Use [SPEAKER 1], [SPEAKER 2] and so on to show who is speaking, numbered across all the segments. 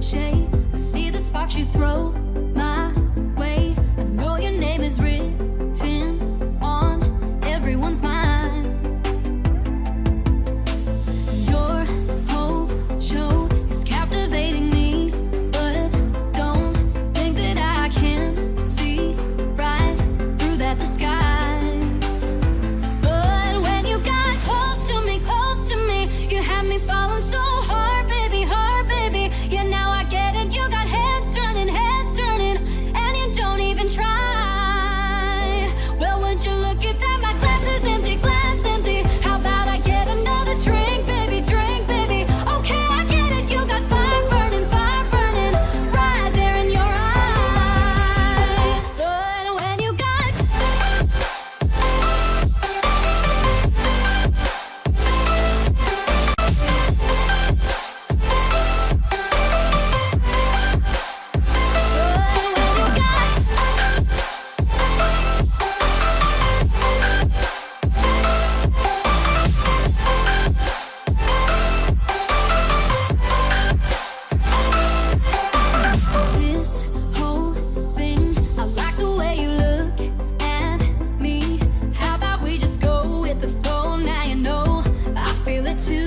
[SPEAKER 1] ricochet. I see the sparks you throw my way. I know your name is written on everyone's mind. Your whole show is captivating me, but don't think that I can see right through that disguise. But when you got close to me, you had me falling so hard, baby, hard, baby. Yeah, now I get it. You got heads turning, and you don't even try. Well, would you look at that? My glass is empty, glass empty. How about I get another drink, baby, drink, baby? Okay, I get it. You got fire burning, right there in your eyes. So when you got this whole thing, I like the way you look at me. How about we just go with the flow? Now you know I feel it too.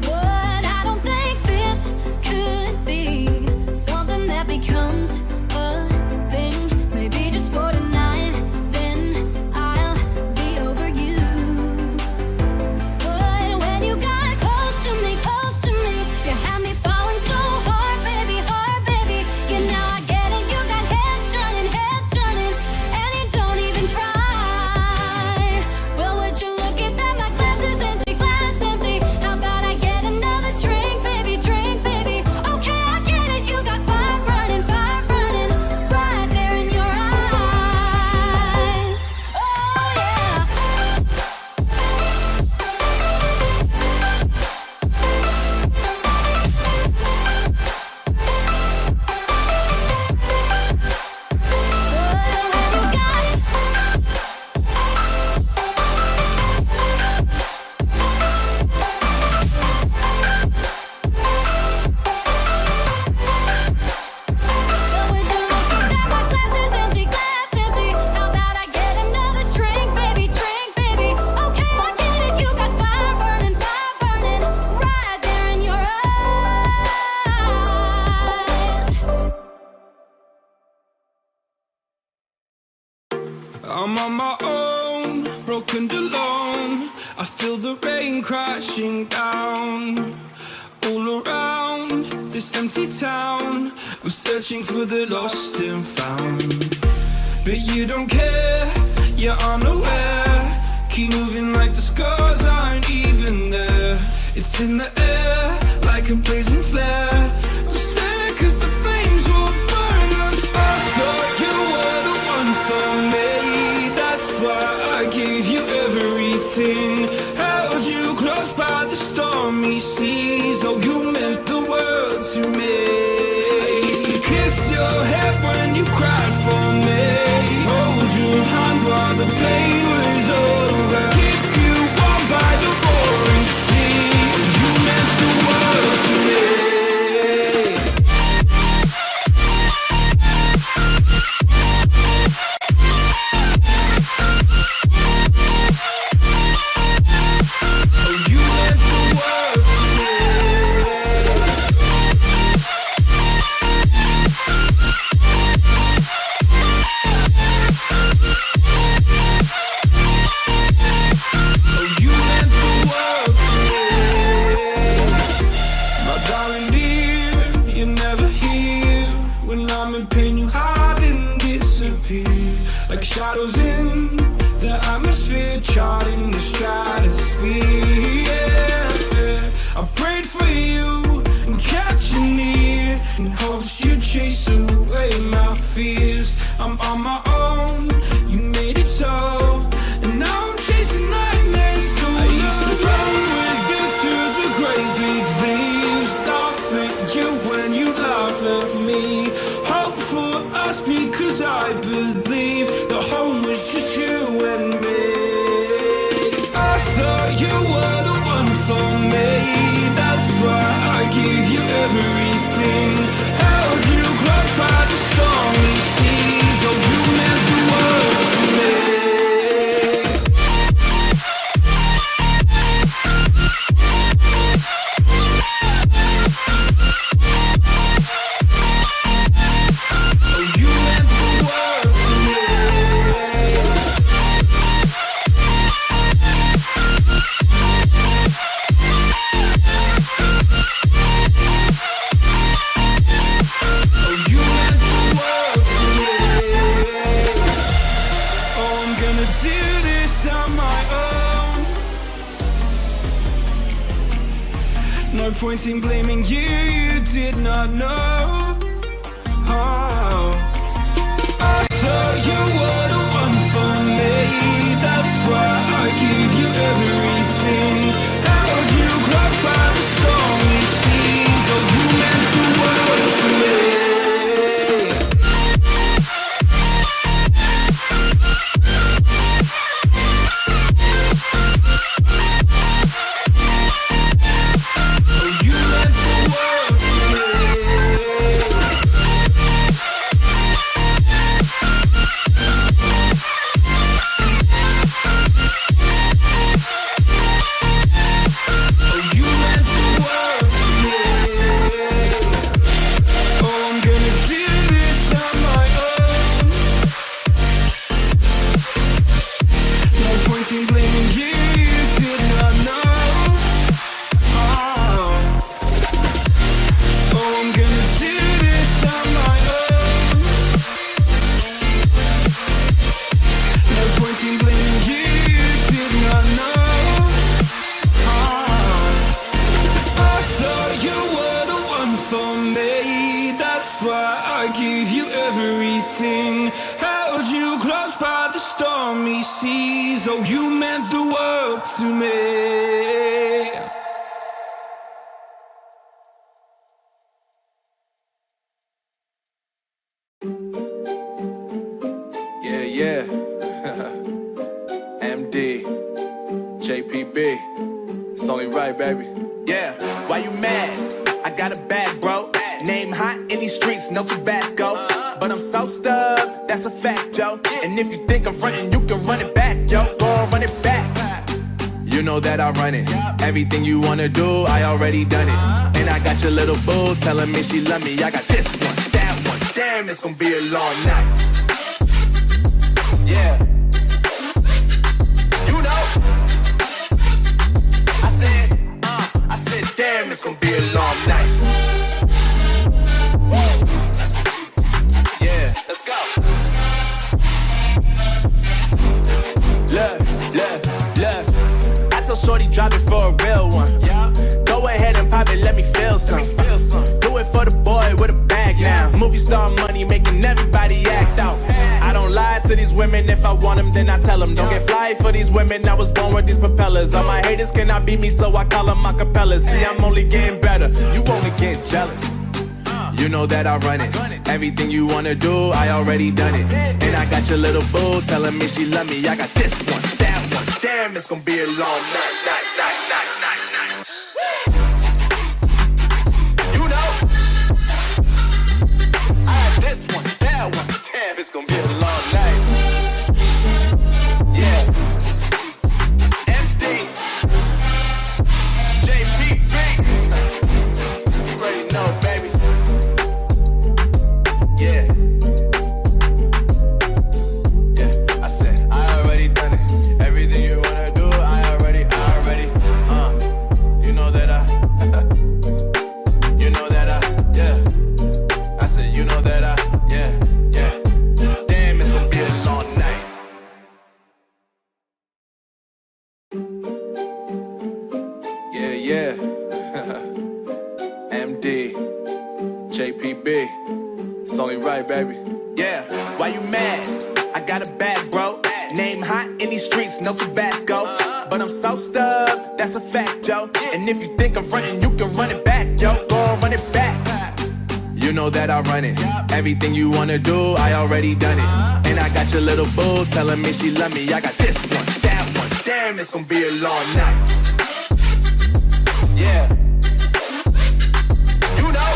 [SPEAKER 1] But I don't think this could be something that becomes a thing. Maybe just for tonight, then I'll be over you. But when you got close to me, you had me falling so hard, baby, hard, baby. Yeah, now I get it. You got heads turning, and you don't even try. Well, would you look at that? My glass is empty, glass empty. How about I get another drink, baby, drink, baby? Okay, I get it. You got fire burning, right there in your eyes. Oh yeah.
[SPEAKER 2] I'm on my own, broken alone. I feel the rain crashing down all around this empty town. I'm searching for the lost and found, but you don't care, you're unaware. Keep moving like the scars aren't even there. It's in the air like a blazing flare. Just stare, 'cause the flames will burn us. I thought you were the one for me. That's why I gave you everything. Held you close by the stormy seas. Oh, you meant the world to me. I used to kiss your head when you cried for me. Hold your hand while the pain was over. Keep you warm by the roaring sea. You meant the world to me. Like shadows in the atmosphere, charting the stratosphere. Yeah. I prayed for you and kept you near, in hopes you'd chase away my fears. I'm on my own, you made it so, and now I'm chasing nightmares too. I used to run with you through the great big leaves, laugh at you when you laugh at me. Hope for us because I believe the home was just No point in blaming you, you did not know. Oh, I thought you were the one for me. That's why I give you everything. Held you close by the stormy seas. Oh, you meant the world to me. Oh, you meant the world to me. Yeah, yeah. MD, JPB. It's only right, baby.
[SPEAKER 3] Yeah, why you mad? I got a bag, bro. Name hot in these streets, no Tabasco. But I'm so stuck, that's a fact, yo. And if you think I'm frontin', you can run it back, yo. Go on, run it back. You know that I run it. Everything you wanna do, I already done it. And I got your little boo telling me she love me. I got this one, that one. Damn, it's gonna be a long night. Yeah. You know. I said, damn, it's gonna be a long night. Yeah, let's go. Look. I tell shorty drop it for a real one. Yeah. Go ahead and pop it, let me feel some. Do it for the boy with a bag now. Movie star money making everybody act out. I don't lie to these women, if I want them then I tell them. Don't get fly for these women, I was born with these propellers. All my haters cannot beat me, so I call them acapellas. See, I'm only getting better, you only get jealous. You know that I run it. Everything you wanna do, I already done it. And I got your little boo telling me she love me. I got this one, that one. Damn, it's gonna be a long night. You know, I got this one, that one. Damn, it's gonna be a long night. Yeah. MD, JPB. You already know, baby. Yeah. I said, I already done it. Everything you wanna do, I already. You know that yeah. I said, you know that yeah. Damn, it's gonna be a long night. Yeah. MD, JPB. It's only right, baby. Yeah, why you mad? I got a bag, bro. Name hot in these streets, no Tabasco. But I'm so stuck, that's a fact, yo. And if you think I'm frontin', you can run it back, yo. Go on, run it back. You know that I run it. Everything you wanna do, I already done it. And I got your little boo telling me she love me. I got this one, that one. Damn, it's gonna be a long night. Yeah. You know.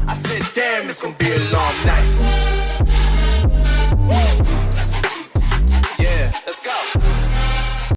[SPEAKER 3] I said, damn, it's gonna be a long night.